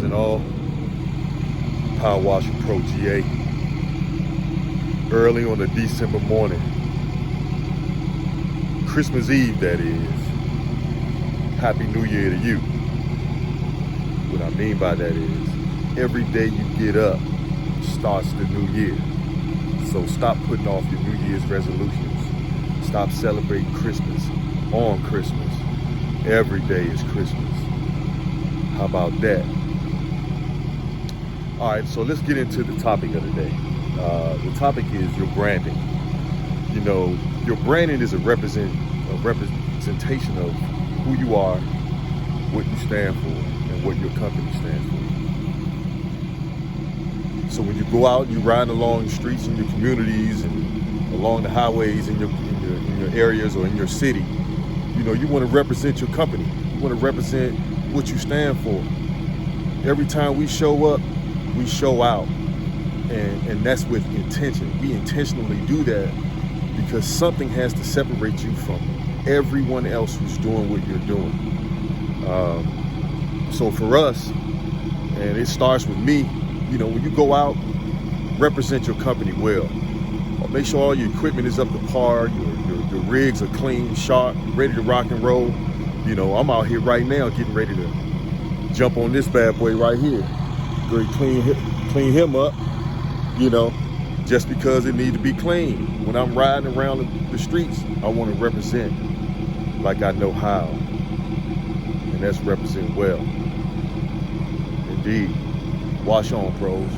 guys and all. Power Washer Pro GA. Early on a December morning. Christmas Eve, that is. Happy New Year to you. What I mean by that is, every day you get up starts the new year. So stop putting off your New Year's resolutions. Stop celebrating Christmas on Christmas. Every day is Christmas. How about that? All right, so let's get into the topic of the day. The topic is your branding. You know, your branding is a representation of who you are, what you stand for, and what your company stands for. So when you go out, you're riding along the streets in your communities and along the highways in your areas or in your city, you know, you want to represent your company. You want to represent what you stand for. Every time we show up, we show out, and that's with intention. We intentionally do that because something has to separate you from everyone else who's doing what you're doing. So for us, and it starts with me, you know, when you go out, represent your company well. Make sure all your equipment is up to par, your rigs are clean, sharp, ready to rock and roll. You know, I'm out here right now getting ready to jump on this bad boy right here. Go clean him up, you know, just because it needs to be clean. When I'm riding around the streets, I want to represent like I know how, and that's represent well. Indeed. Wash on, pros.